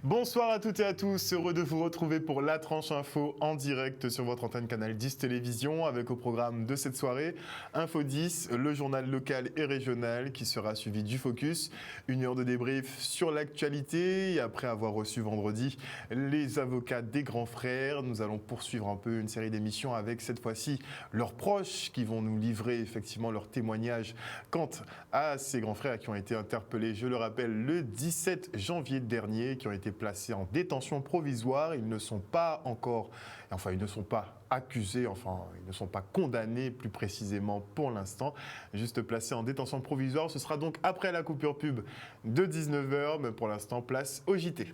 Bonsoir à toutes et à tous, heureux de vous retrouver pour La Tranche Info en direct sur votre antenne Canal 10 Télévision avec au programme de cette soirée Info 10, le journal local et régional qui sera suivi du Focus, une heure de débrief sur l'actualité et après avoir reçu vendredi les avocats des grands frères, nous allons poursuivre un peu une série d'émissions avec cette fois-ci leurs proches qui vont nous livrer effectivement leurs témoignages quant à ces grands frères qui ont été interpellés, je le rappelle, le 17 janvier dernier, qui ont été placés en détention provisoire. Ils ne sont pas encore, ils ne sont pas accusés, ils ne sont pas condamnés plus précisément pour l'instant, juste placés en détention provisoire. Ce sera donc après la coupure pub de 19h, mais pour l'instant, place au JT.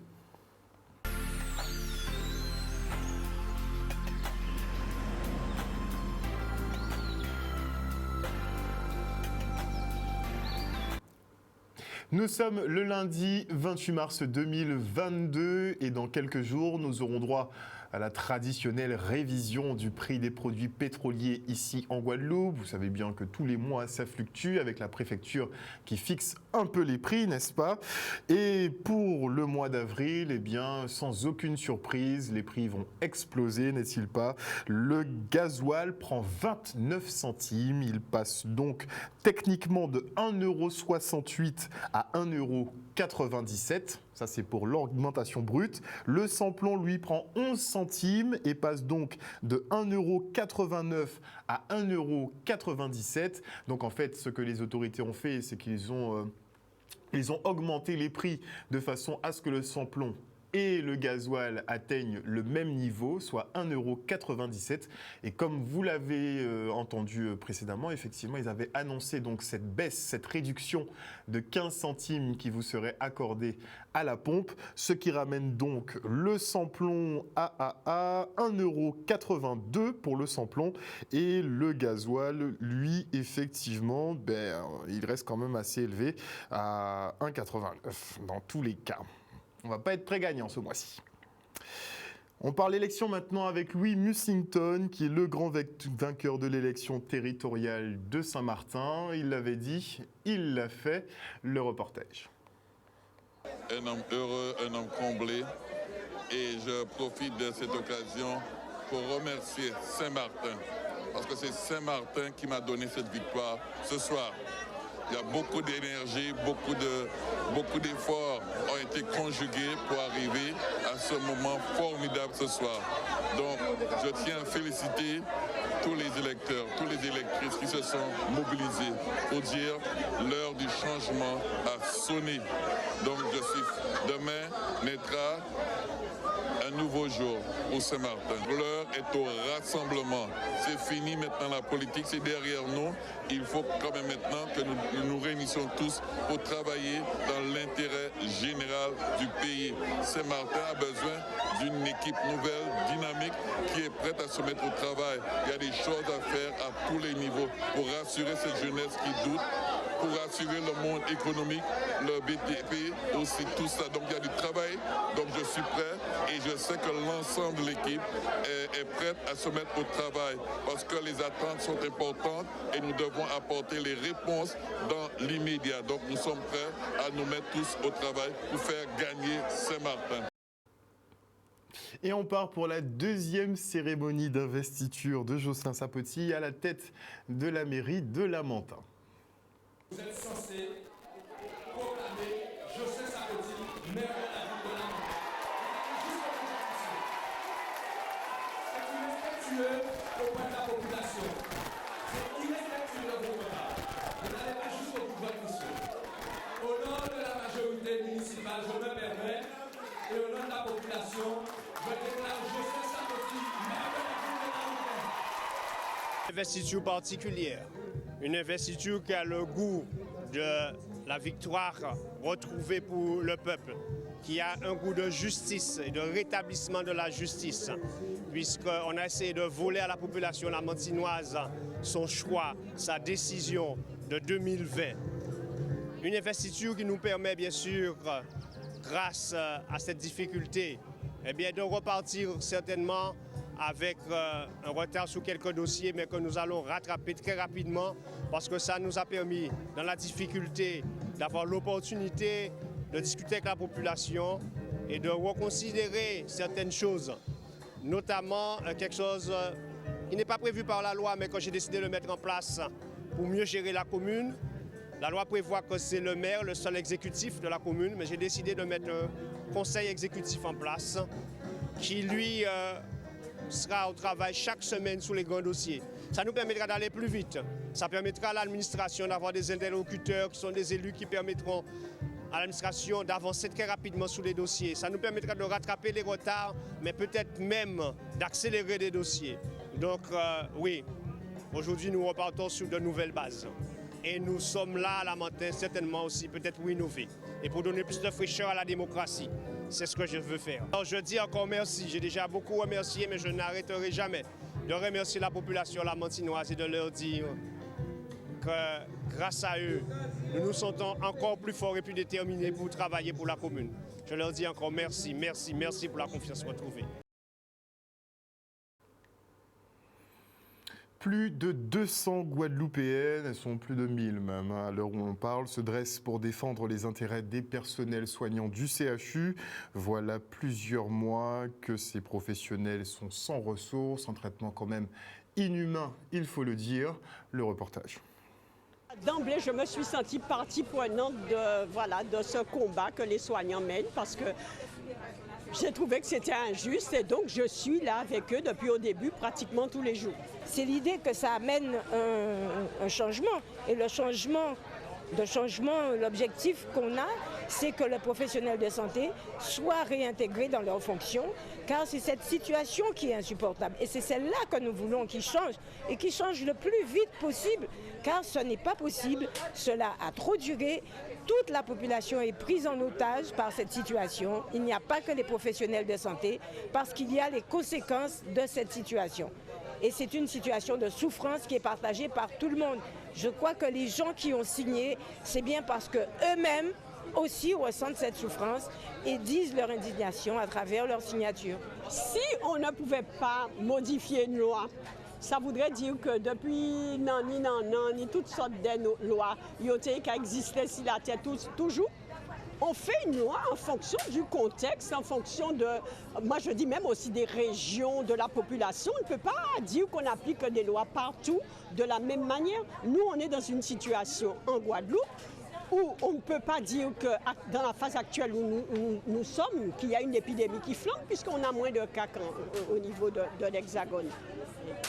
Nous sommes le lundi 28 mars 2022 et dans quelques jours, nous aurons droit à la traditionnelle révision du prix des produits pétroliers ici en Guadeloupe. Vous savez bien que tous les mois, ça fluctue avec la préfecture qui fixe un peu les prix, n'est-ce pas? Et pour le mois d'avril, eh bien, sans aucune surprise, les prix vont exploser, n'est-il pas? Le gasoil prend 29 centimes. Il passe donc techniquement de 1,68 € à 1,97 €. Ça, c'est pour l'augmentation brute. Le samplon, lui, prend 11 centimes et passe donc de 1,89 € à 1,97 €. Donc, en fait, ce que les autorités ont fait, c'est qu'ils ont augmenté les prix de façon à ce que le samplon et le gasoil atteignent le même niveau, soit 1,97 €. Et comme vous l'avez entendu précédemment, effectivement, ils avaient annoncé donc cette baisse, cette réduction de 15 centimes qui vous serait accordée à la pompe, ce qui ramène donc le samplon à 1,82 € pour le samplon et le gasoil, lui, effectivement, il reste quand même assez élevé à 1,89 € dans tous les cas. On ne va pas être très gagnant ce mois-ci. On parle élection maintenant avec Louis Mussington, qui est le grand vainqueur de l'élection territoriale de Saint-Martin. Il l'avait dit, il l'a fait, le reportage. Un homme heureux, un homme comblé. Et je profite de cette occasion pour remercier Saint-Martin. Parce que c'est Saint-Martin qui m'a donné cette victoire ce soir. Il y a beaucoup d'énergie, beaucoup d'efforts ont été conjugués pour arriver à ce moment formidable ce soir. Donc, je tiens à féliciter tous les électeurs, toutes les électrices qui se sont mobilisés pour dire l'heure du changement a sonné. Donc, demain naîtra un nouveau jour pour Saint-Martin. L'heure est au rassemblement. C'est fini maintenant la politique, c'est derrière nous. Il faut quand même maintenant que nous nous réunissions tous pour travailler dans l'intérêt général du pays. Saint-Martin a besoin d'une équipe nouvelle, dynamique, qui est prête à se mettre au travail. Il y a des choses à faire à tous les niveaux pour rassurer cette jeunesse qui doute, pour rassurer le monde économique, le BTP, aussi tout ça. Donc il y a du travail, donc je suis prêt et je sais que l'ensemble de l'équipe est prête à se mettre au travail parce que les attentes sont importantes et nous devons apporter les réponses dans l'immédiat. Donc nous sommes prêts à nous mettre tous au travail pour faire gagner Saint-Martin. Et on part pour la deuxième cérémonie d'investiture de Jocelyn Sapoti à la tête de la mairie de Lamentin. Vous êtes censé proclamer Jocelyn Sapoti, maire de la ville de Lamentin. C'est irrespectueux auprès de la population. C'est irrespectueux de votre part. Vous n'allez pas jusqu'au bout de votre mission. Au nom de la majorité municipale, je me permets, et au nom de la population, je déclare Jocelyn Sapoti, maire de la ville de Lamentin. Une investiture particulière. Une investiture qui a le goût de la victoire retrouvée pour le peuple, qui a un goût de justice et de rétablissement de la justice, puisqu'on a essayé de voler à la population lamentinoise son choix, sa décision de 2020. Une investiture qui nous permet bien sûr, grâce à cette difficulté, de repartir certainement avec un retard sur quelques dossiers, mais que nous allons rattraper très rapidement parce que ça nous a permis, dans la difficulté, d'avoir l'opportunité de discuter avec la population, et de reconsidérer certaines choses, notamment quelque chose qui n'est pas prévu par la loi, mais que j'ai décidé de mettre en place pour mieux gérer la commune. La loi prévoit que c'est le maire, le seul exécutif de la commune, mais j'ai décidé de mettre un conseil exécutif en place qui, lui, sera au travail chaque semaine sur les grands dossiers. Ça nous permettra d'aller plus vite. Ça permettra à l'administration d'avoir des interlocuteurs qui sont des élus qui permettront à l'administration d'avancer très rapidement sur les dossiers. Ça nous permettra de rattraper les retards, mais peut-être même d'accélérer des dossiers. Donc oui, aujourd'hui nous repartons sur de nouvelles bases. Et nous sommes là à la matin certainement aussi peut-être pour innover et pour donner plus de fraîcheur à la démocratie. C'est ce que je veux faire. Alors je dis encore merci, j'ai déjà beaucoup remercié, mais je n'arrêterai jamais de remercier la population lamantinoise et de leur dire que grâce à eux, nous nous sentons encore plus forts et plus déterminés pour travailler pour la commune. Je leur dis encore merci, merci, merci pour la confiance retrouvée. Plus de 200 Guadeloupéennes, elles sont plus de 1000 même, à l'heure où on parle, se dressent pour défendre les intérêts des personnels soignants du CHU. Voilà plusieurs mois que ces professionnels sont sans ressources, un traitement quand même inhumain, il faut le dire. Le reportage. D'emblée, je me suis sentie partie prenante de ce combat que les soignants mènent parce que j'ai trouvé que c'était injuste et donc je suis là avec eux depuis au début pratiquement tous les jours. C'est l'idée que ça amène un changement et le changement, l'objectif qu'on a, c'est que les professionnels de santé soient réintégrés dans leurs fonctions car c'est cette situation qui est insupportable et c'est celle-là que nous voulons qui change et qui change le plus vite possible car ce n'est pas possible, cela a trop duré. Toute la population est prise en otage par cette situation. Il n'y a pas que les professionnels de santé parce qu'il y a les conséquences de cette situation. Et c'est une situation de souffrance qui est partagée par tout le monde. Je crois que les gens qui ont signé, c'est bien parce qu'eux-mêmes aussi ressentent cette souffrance et disent leur indignation à travers leur signature. Si on ne pouvait pas modifier une loi, ça voudrait dire que depuis ni toutes sortes de lois qui existaient sur la terre toujours, on fait une loi en fonction du contexte, en fonction de, moi je dis même aussi des régions, de la population. On ne peut pas dire qu'on applique des lois partout de la même manière. Nous, on est dans une situation en Guadeloupe où on ne peut pas dire que dans la phase actuelle où nous sommes, qu'il y a une épidémie qui flambe, puisqu'on a moins de cas au niveau de l'Hexagone.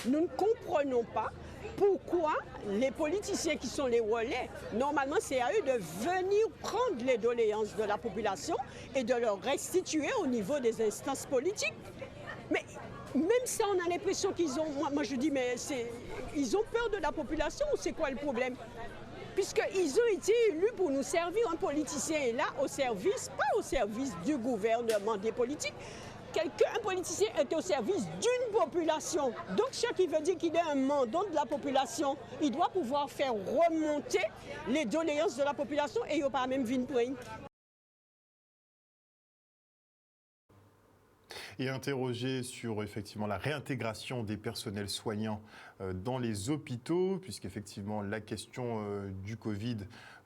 Nous ne comprenons pas pourquoi les politiciens qui sont les relais, normalement c'est à eux de venir prendre les doléances de la population et de leur restituer au niveau des instances politiques. Mais même ça, on a l'impression qu'ils ont, moi je dis, mais ils ont peur de la population ou c'est quoi le problème? Puisqu'ils ont été élus pour nous servir, un politicien est là au service, pas au service du gouvernement des politiques. Un politicien est au service d'une population. Donc, ce qui veut dire qu'il a un mandat de la population. Il doit pouvoir faire remonter les doléances de la population et il n'y a pas même vu une prendre. Et interrogé sur effectivement la réintégration des personnels soignants dans les hôpitaux, puisqu'effectivement la question du Covid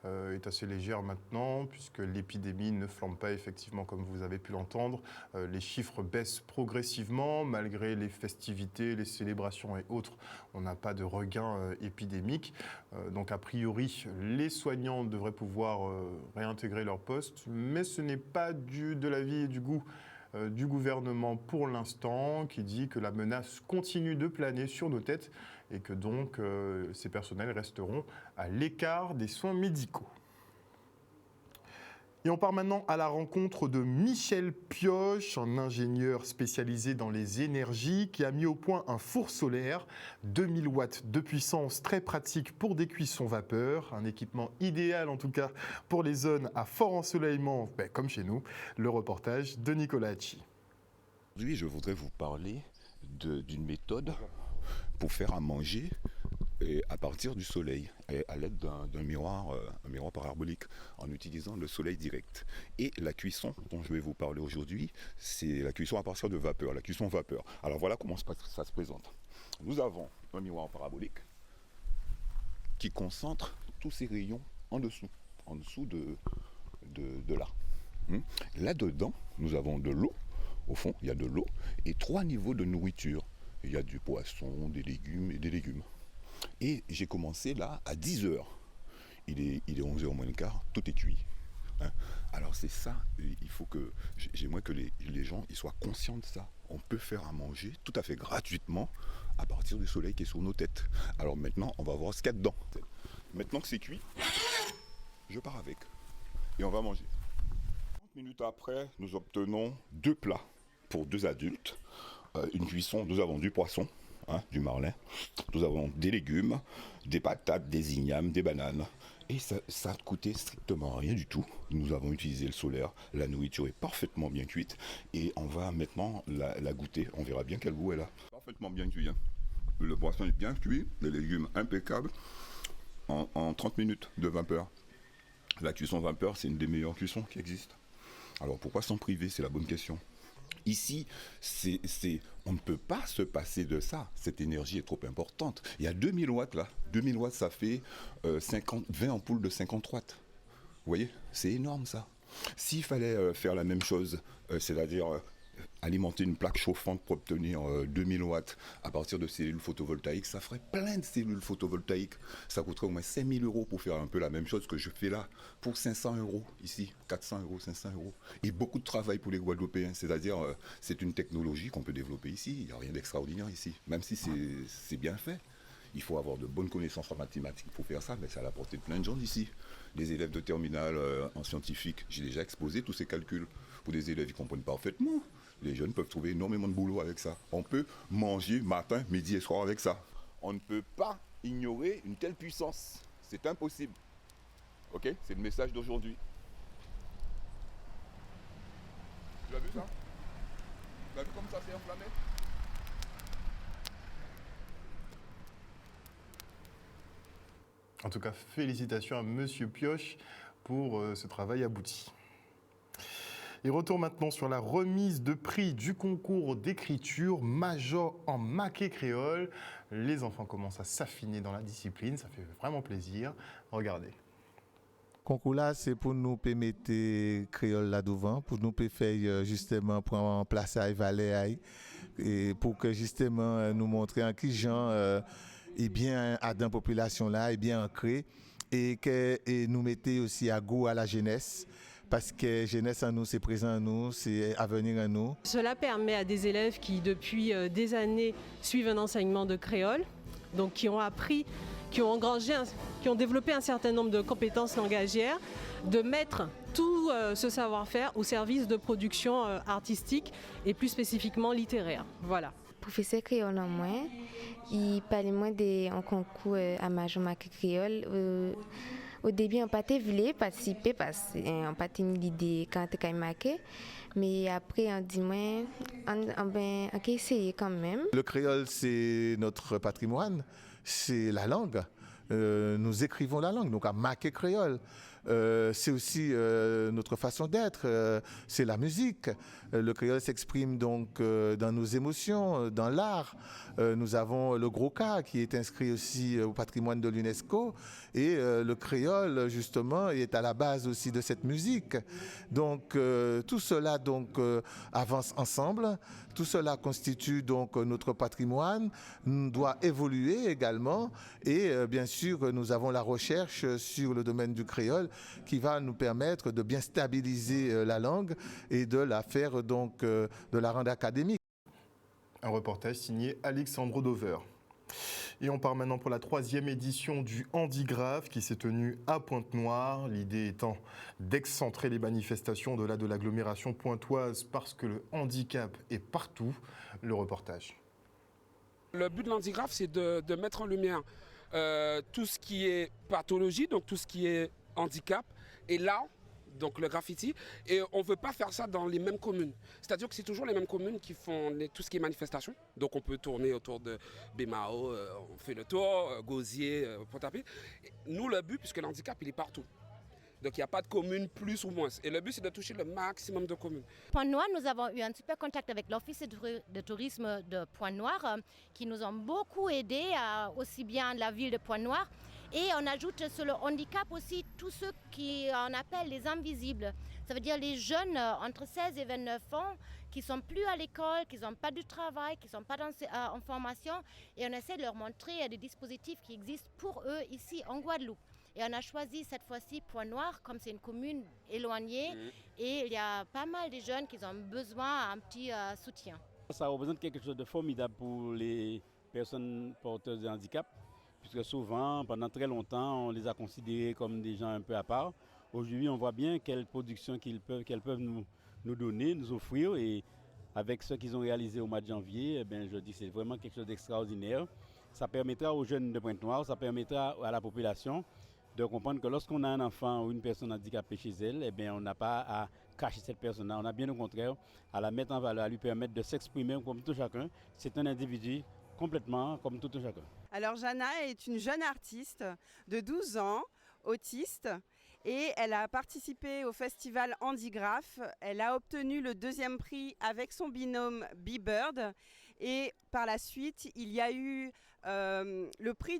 est assez légère maintenant, puisque l'épidémie ne flambe pas effectivement comme vous avez pu l'entendre. Les chiffres baissent progressivement, malgré les festivités, les célébrations et autres, on n'a pas de regain épidémique. Donc a priori, les soignants devraient pouvoir réintégrer leur poste, mais ce n'est pas de l'avis et du goût du gouvernement pour l'instant, qui dit que la menace continue de planer sur nos têtes et que donc ces personnels resteront à l'écart des soins médicaux. Et on part maintenant à la rencontre de Michel Pioche, un ingénieur spécialisé dans les énergies qui a mis au point un four solaire, 2000 watts de puissance, très pratique pour des cuissons vapeur, un équipement idéal en tout cas pour les zones à fort ensoleillement, comme chez nous. Le reportage de Nicolas Hachi. Aujourd'hui, je voudrais vous parler d'une méthode pour faire à manger à partir du soleil, à l'aide d'un miroir parabolique, en utilisant le soleil direct. Et la cuisson dont je vais vous parler aujourd'hui, c'est la cuisson à partir de vapeur, la cuisson vapeur. Alors voilà comment ça se présente. Nous avons un miroir parabolique qui concentre tous ces rayons en dessous de là. Là-dedans, nous avons de l'eau. Au fond, il y a de l'eau et 3 niveaux de nourriture. Il y a du poisson, des légumes et des légumes. Et j'ai commencé là à 10h. Il est 11h moins le quart, tout est cuit. Alors c'est ça, il faut que j'aimerais que les gens ils soient conscients de ça. On peut faire à manger tout à fait gratuitement à partir du soleil qui est sur nos têtes. Alors maintenant, on va voir ce qu'il y a dedans. Maintenant que c'est cuit, je pars avec et on va manger. 30 minutes après, nous obtenons 2 plats pour 2 adultes. Une cuisson, nous avons du poisson, du marlin, nous avons des légumes, des patates, des ignames, des bananes. Et ça a coûté strictement rien du tout. Nous avons utilisé le solaire, la nourriture est parfaitement bien cuite et on va maintenant la goûter. On verra bien quel goût elle a. Parfaitement bien cuit. Le poisson est bien cuit, les légumes impeccables en 30 minutes de vapeur. La cuisson vapeur, c'est une des meilleures cuissons qui existent. Alors pourquoi s'en priver? C'est la bonne question. Ici, on ne peut pas se passer de ça. Cette énergie est trop importante. Il y a 2000 watts là. 2000 watts, ça fait 20 ampoules de 50 watts. Vous voyez, c'est énorme ça. S'il fallait faire la même chose, c'est-à-dire alimenter une plaque chauffante pour obtenir 2000 watts à partir de cellules photovoltaïques, ça ferait plein de cellules photovoltaïques. Ça coûterait au moins 5000 € pour faire un peu la même chose que je fais là, pour 500 € ici, 400 €, 500 €. Et beaucoup de travail pour les Guadeloupéens, c'est-à-dire c'est une technologie qu'on peut développer ici, il n'y a rien d'extraordinaire ici, même si c'est bien fait. Il faut avoir de bonnes connaissances en mathématiques pour faire ça, mais c'est à la portée de plein de gens d'ici. Les élèves de terminale en scientifique, j'ai déjà exposé tous ces calculs. Pour des élèves qui comprennent parfaitement. Les jeunes peuvent trouver énormément de boulot avec ça. On peut manger matin, midi et soir avec ça. On ne peut pas ignorer une telle puissance. C'est impossible. Ok? C'est le message d'aujourd'hui. Tu as vu ça? Tu as vu comme ça s'est enflammé? En tout cas, félicitations à Monsieur Pioche pour ce travail abouti. Et retour maintenant sur la remise de prix du concours d'écriture major en maquet créole. Les enfants commencent à s'affiner dans la discipline, ça fait vraiment plaisir. Regardez. Le concours là, c'est pour nous permettre créole là devant, pour nous faire justement prendre en place à Valais et pour que justement nous montrer en qui gens est bien à dans la population là, est bien ancré et que nous mettez aussi à goût à la jeunesse. Parce que jeunesse en nous, c'est présent en nous, c'est avenir en nous. Cela permet à des élèves qui, depuis des années, suivent un enseignement de créole, donc qui ont appris, qui ont développé un certain nombre de compétences langagières, de mettre tout ce savoir-faire au service de production artistique et plus spécifiquement littéraire. Voilà. Professeur créole en moi, il parlait moins d'un concours à major maquet créole. Au début, on n'a pas voulu participer parce qu'on n'a pas eu l'idée quand on a marqué. Mais après, on dit, on va essayer quand même. Le créole, c'est notre patrimoine, c'est la langue. Nous écrivons la langue, donc à maquet créole. C'est aussi notre façon d'être, c'est la musique. Le créole s'exprime donc dans nos émotions, dans l'art. Nous avons le gros cas qui est inscrit aussi au patrimoine de l'UNESCO et le créole justement est à la base aussi de cette musique. Donc tout cela donc avance ensemble. Tout cela constitue donc notre patrimoine, doit évoluer également et bien sûr nous avons la recherche sur le domaine du créole qui va nous permettre de bien stabiliser la langue et de la faire donc de la rendre académique. Un reportage signé Alexandre Dover. Et on part maintenant pour la 3e édition du Handigraphe qui s'est tenue à Pointe-Noire. L'idée étant d'excentrer les manifestations au-delà de l'agglomération pointoise parce que le handicap est partout. Le reportage. Le but de l'Handigraphe, c'est de mettre en lumière tout ce qui est pathologie, donc tout ce qui est handicap, et là, donc le graffiti, et on ne veut pas faire ça dans les mêmes communes. C'est-à-dire que c'est toujours les mêmes communes qui font tout ce qui est manifestation. Donc on peut tourner autour de Bémao, on fait le tour, Gosier, Pointe-à-Pitre. Nous, le but, puisque l'handicap, il est partout. Donc il n'y a pas de commune plus ou moins. Et le but, c'est de toucher le maximum de communes. Pointe-Noire, nous avons eu un super contact avec l'Office de tourisme de Pointe-Noire qui nous ont beaucoup aidés, aussi bien la ville de Pointe-Noire. Et on ajoute sur le handicap aussi tous ceux qu'on appelle les invisibles. Ça veut dire les jeunes entre 16 et 29 ans qui ne sont plus à l'école, qui n'ont pas de travail, qui ne sont pas en formation. Et on essaie de leur montrer des dispositifs qui existent pour eux ici en Guadeloupe. Et on a choisi cette fois-ci Pointe-Noire, comme c'est une commune éloignée. Et il y a pas mal de jeunes qui ont besoin d'un petit soutien. Ça représente quelque chose de formidable pour les personnes porteuses de handicap, puisque souvent, pendant très longtemps, on les a considérés comme des gens un peu à part. Aujourd'hui, on voit bien quelle production qu'elles peuvent nous donner, nous offrir. Et avec ce qu'ils ont réalisé au mois de janvier, eh bien, je dis que c'est vraiment quelque chose d'extraordinaire. Ça permettra aux jeunes de Pointe-Noire, ça permettra à la population de comprendre que lorsqu'on a un enfant ou une personne handicapée chez elle, eh bien, on n'a pas à cacher cette personne-là. On a bien au contraire à la mettre en valeur, à lui permettre de s'exprimer comme tout chacun. C'est un individu complètement comme tout chacun. Alors Jana est une jeune artiste de 12 ans, autiste, et elle a participé au festival Handigraph. Elle a obtenu le 2e prix avec son binôme B-Bird. Et par la suite, il y a eu le prix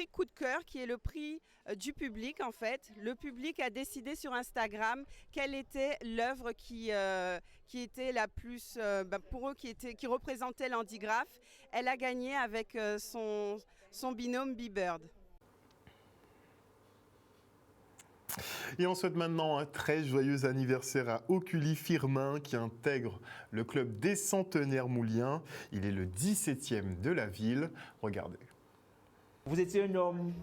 coup de cœur, qui est le prix du public en fait. Le public a décidé sur Instagram quelle était l'œuvre qui était la plus, pour eux, qui représentait l'Handigraph. Elle a gagné avec son binôme B-Bird. Et on souhaite maintenant un très joyeux anniversaire à Oculi Firmin qui intègre le club des centenaires mouliens. Il est le 17e de la ville. Regardez. Vous étiez un homme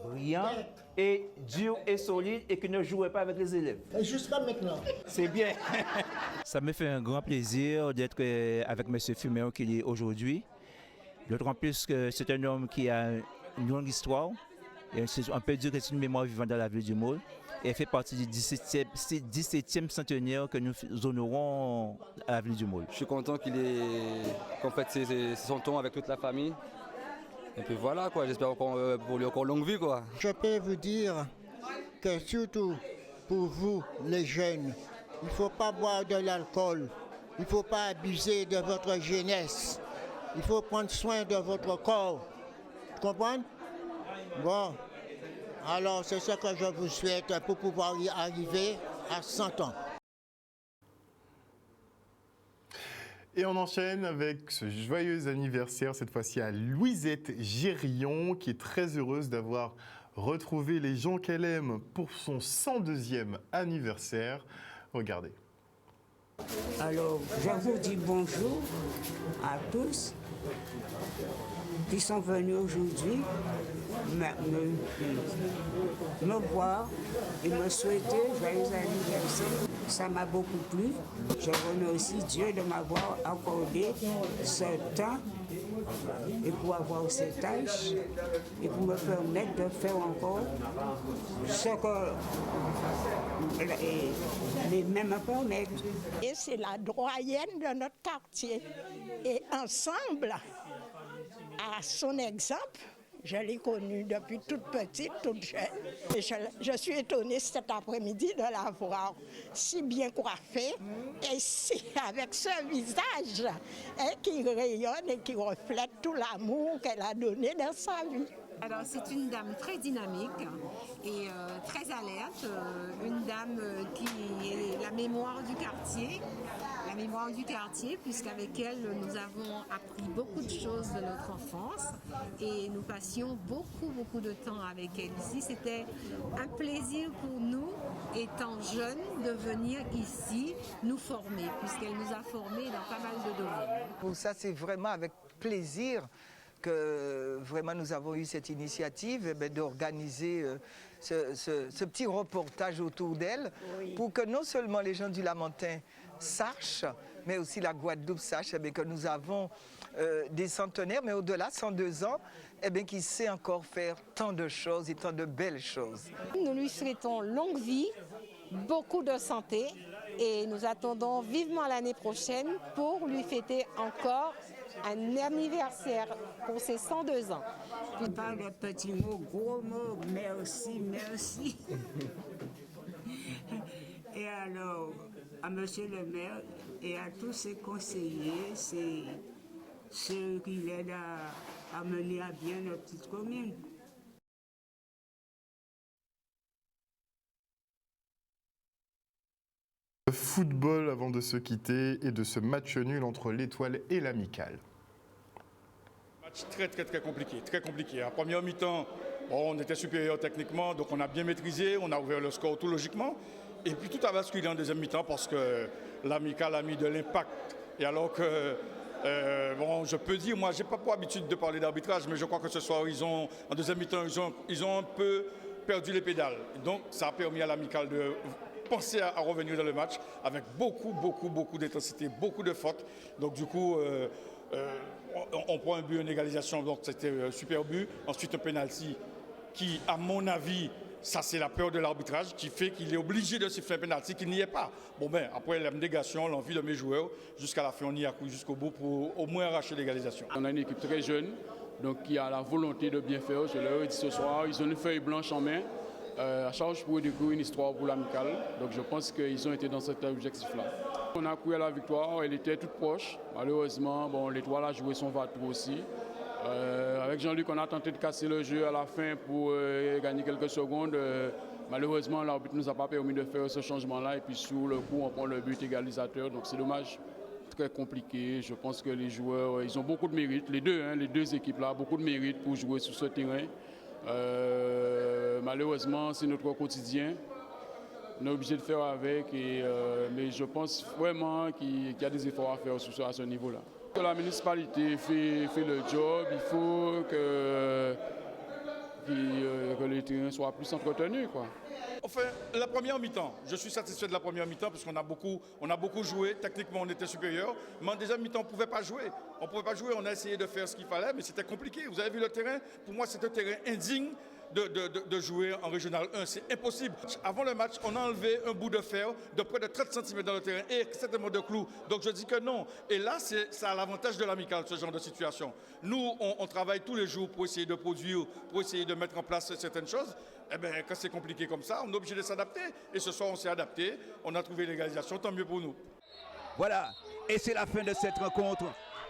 brillant et dur et solide et qui ne jouait pas avec les élèves. Jusqu'à maintenant. C'est bien. Ça me fait un grand plaisir d'être avec M. Firmin qui est aujourd'hui. D'autant plus que c'est un homme qui a une longue histoire. Et on peut dire que c'est une mémoire vivante dans la ville du Môle. Et elle fait partie du 17e centenaire que nous honorons à la ville du Môle. Je suis content qu'en fait c'est son temps avec toute la famille. Et puis voilà quoi, j'espère pour lui encore longue vie quoi. Je peux vous dire que surtout pour vous les jeunes, il ne faut pas boire de l'alcool, il ne faut pas abuser de votre jeunesse, il faut prendre soin de votre corps. Tu comprends? Bon, alors c'est ce que je vous souhaite pour pouvoir y arriver à 100 ans. Et on enchaîne avec ce joyeux anniversaire, cette fois-ci à Louisette Gérillon, qui est très heureuse d'avoir retrouvé les gens qu'elle aime pour son 102e anniversaire. Regardez. Alors, je vous dis bonjour à tous qui sont venus aujourd'hui me voir et me souhaiter joyeux anniversaire. Ça m'a beaucoup plu. Je remercie Dieu de m'avoir accordé ce temps et pour avoir cet âge et pour me permettre de faire encore ce que les mêmes me permettent. Et c'est la doyenne de notre quartier. Et ensemble, à son exemple, je l'ai connue depuis toute petite, toute jeune. Et je suis étonnée cet après-midi de la voir si bien coiffée et avec ce visage qui rayonne et qui reflète tout l'amour qu'elle a donné dans sa vie. Alors c'est une dame très dynamique et très alerte, une dame qui est la mémoire du quartier. Puisqu'avec elle, nous avons appris beaucoup de choses de notre enfance et nous passions beaucoup de temps avec elle ici. C'était un plaisir pour nous, étant jeunes, de venir ici nous former, puisqu'elle nous a formés dans pas mal de domaines. Pour ça, c'est vraiment avec plaisir que vraiment nous avons eu cette initiative d'organiser ce petit reportage autour d'elle, pour que non seulement les gens du Lamentin sachent, mais aussi la Guadeloupe sache que nous avons des centenaires, mais au-delà, 102 ans, qui sait encore faire tant de choses et tant de belles choses. Nous lui souhaitons longue vie, beaucoup de santé et nous attendons vivement l'année prochaine pour lui fêter encore un anniversaire pour ses 102 ans. Pas de petits mots, gros mots, merci. Et alors, à Monsieur le maire et à tous ses conseillers, c'est ceux qui l'aident à mener à bien notre petite commune. Football avant de se quitter et de ce match nul entre l'Étoile et l'Amicale. Match très compliqué, très compliqué. En première mi-temps, on était supérieur techniquement, donc on a bien maîtrisé, on a ouvert le score tout logiquement. Et puis tout a basculé en deuxième mi-temps parce que l'Amicale a mis de l'impact. Et alors que, je peux dire, moi, j'ai pas pour habitude de parler d'arbitrage, mais je crois que ce soir, en deuxième mi-temps, ils ont un peu perdu les pédales. Donc ça a permis à l'Amicale de penser à revenir dans le match avec beaucoup d'intensité, beaucoup de fautes. Donc du coup, on prend un but, une égalisation, donc c'était un super but. Ensuite un penalty qui, à mon avis, ça c'est la peur de l'arbitrage qui fait qu'il est obligé de siffler un penalty qui n'y est pas. Bon ben, après l'abnégation, l'envie de mes joueurs, jusqu'à la fin on y a couru jusqu'au bout pour au moins arracher l'égalisation. On a une équipe très jeune, donc qui a la volonté de bien faire. Je leur ai dit ce soir, ils ont une feuille blanche en main. À charge pour découvrir une histoire pour l'Amicale. Donc je pense qu'ils ont été dans cet objectif-là. On a couru à la victoire, elle était toute proche. Malheureusement, l'Étoile a joué son va-tout aussi. Avec Jean-Luc, on a tenté de casser le jeu à la fin pour gagner quelques secondes. Malheureusement, l'arbitre ne nous a pas permis de faire ce changement-là. Et puis sous le coup, on prend le but égalisateur. Donc c'est dommage, très compliqué. Je pense que les joueurs, ils ont beaucoup de mérite. Les deux équipes-là, beaucoup de mérite pour jouer sur ce terrain. Malheureusement, c'est notre quotidien. On est obligé de faire avec, mais je pense vraiment qu'il y a des efforts à faire à ce niveau-là. Que la municipalité fait le job, il faut que les terrains soient plus entretenus, quoi. Enfin, la première mi-temps, je suis satisfait de la première mi-temps parce qu'on a beaucoup joué. Techniquement, on était supérieur. Mais en deuxième mi-temps, on ne pouvait pas jouer. On a essayé de faire ce qu'il fallait, mais c'était compliqué. Vous avez vu le terrain? Pour moi, c'est un terrain indigne de jouer en Régional 1. C'est impossible. Avant le match, on a enlevé un bout de fer de près de 30 cm dans le terrain et certainement de clous. Donc je dis que non. Et là, ça a l'avantage de l'Amicale, ce genre de situation. Nous, on travaille tous les jours pour essayer de produire, pour essayer de mettre en place certaines choses. Eh bien, quand c'est compliqué comme ça, on est obligé de s'adapter. Et ce soir, on s'est adapté. On a trouvé l'égalisation, tant mieux pour nous. Voilà. Et c'est la fin de cette rencontre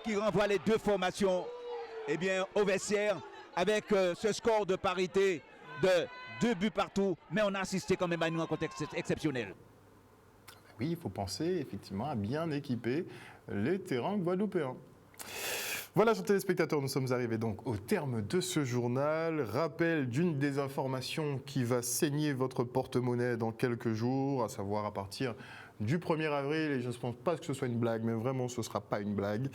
qui renvoie les deux formations au vestiaire avec ce score de parité de 2 buts partout. Mais on a assisté quand même à une rencontre exceptionnelle. Oui, il faut penser effectivement à bien équiper les terrains guadeloupéens. Voilà, chers téléspectateurs, nous sommes arrivés donc au terme de ce journal. Rappel d'une des informations qui va saigner votre porte-monnaie dans quelques jours, à savoir à partir du 1er avril, et je ne pense pas que ce soit une blague, mais vraiment ce ne sera pas une blague.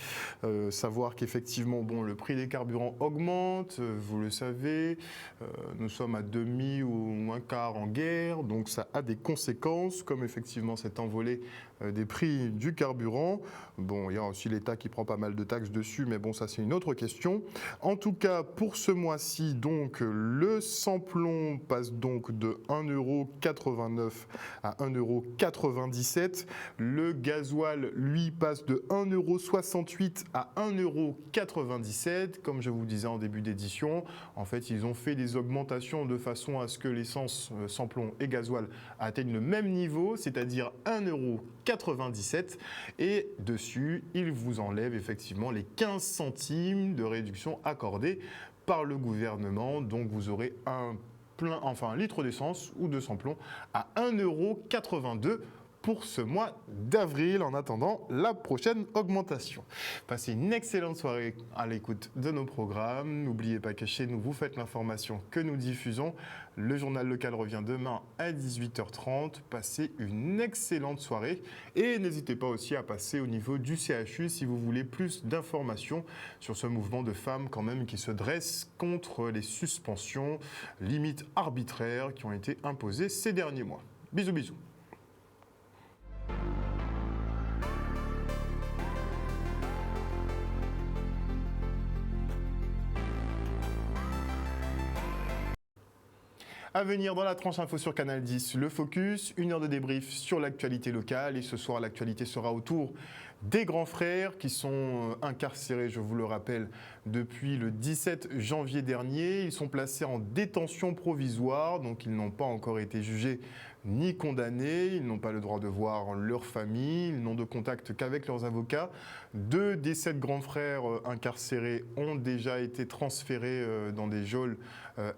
Savoir qu'effectivement, le prix des carburants augmente, vous le savez, nous sommes à demi ou un quart en guerre, donc ça a des conséquences, comme effectivement cette envolée des prix du carburant. Bon, il y a aussi l'État qui prend pas mal de taxes dessus, mais bon, ça c'est une autre question. En tout cas, pour ce mois-ci, donc, le sans-plomb passe donc de 1,89 € à 1,97 €. Le gasoil, lui, passe de 1,68 € à 1,97 €. Comme je vous disais en début d'édition, en fait, ils ont fait des augmentations de façon à ce que l'essence sans-plomb et gasoil atteignent le même niveau, c'est-à-dire 1,97 €. Et dessus, ils vous enlèvent effectivement les 15 centimes de réduction accordée par le gouvernement. Donc vous aurez un litre d'essence ou de sans-plomb à 1,82 € pour ce mois d'avril, en attendant la prochaine augmentation. Passez une excellente soirée à l'écoute de nos programmes. N'oubliez pas que chez nous, vous faites l'information que nous diffusons. Le journal local revient demain à 18h30. Passez une excellente soirée et n'hésitez pas aussi à passer au niveau du CHU si vous voulez plus d'informations sur ce mouvement de femmes quand même qui se dresse contre les suspensions limites arbitraires qui ont été imposées ces derniers mois. Bisous, bisous. À venir dans la tranche info sur Canal 10, le focus, 1 heure de débrief sur l'actualité locale. Et ce soir, l'actualité sera autour des grands frères qui sont incarcérés, je vous le rappelle, depuis le 17 janvier dernier. Ils sont placés en détention provisoire, donc ils n'ont pas encore été jugés ni condamnés, ils n'ont pas le droit de voir leur famille, ils n'ont de contact qu'avec leurs avocats. 2 des 7 grands frères incarcérés ont déjà été transférés dans des geôles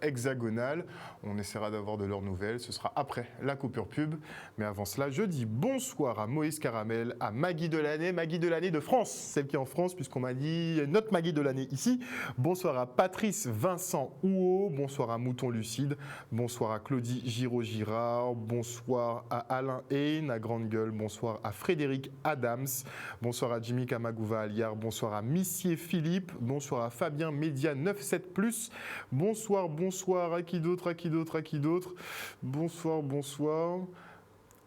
hexagonales. On essaiera d'avoir de leurs nouvelles, ce sera après la coupure pub. Mais avant cela, je dis bonsoir à Moïse Caramel, à Maggie Delaney de France, celle qui est en France, puisqu'on m'a dit notre Maggie Delaney ici. Bonsoir à Patrice Vincent Houot, bonsoir à Mouton Lucide, bonsoir à Claudie Giraud-Girard, bonsoir à Alain Haine, à Grande Gueule, bonsoir à Frédéric Adams, bonsoir à Jimmy Kamagouva Aliar, bonsoir à Missier Philippe, bonsoir à Fabien Média 97+, bonsoir, à qui d'autre, bonsoir.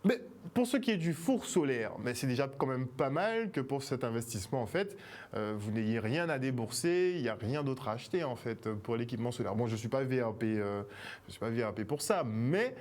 Mais pour ce qui est du four solaire, mais c'est déjà quand même pas mal que pour cet investissement, en fait, vous n'ayez rien à débourser, il n'y a rien d'autre à acheter, en fait, pour l'équipement solaire. Bon, je ne suis pas VRP pour ça, mais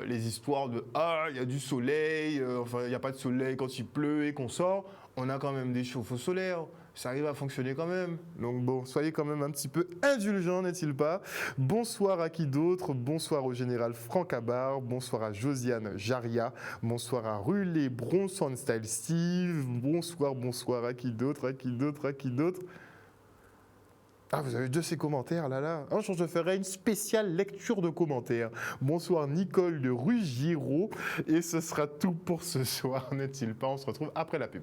les histoires de « Ah, il y a du soleil, il n'y a pas de soleil quand il pleut et qu'on sort », on a quand même des chauffe-eau solaires. Ça arrive à fonctionner quand même. Donc bon, soyez quand même un petit peu indulgents, n'est-il pas? Bonsoir à qui d'autre? Bonsoir au général Franck Abar, bonsoir à Josiane Jaria, bonsoir à Rulé Bronson Style Steve, bonsoir à qui d'autre? Ah, vous avez 2 ces commentaires, là. Un jour, je ferai une spéciale lecture de commentaires. Bonsoir Nicole de Ruggiero. Et ce sera tout pour ce soir, n'est-il pas? On se retrouve après la pub.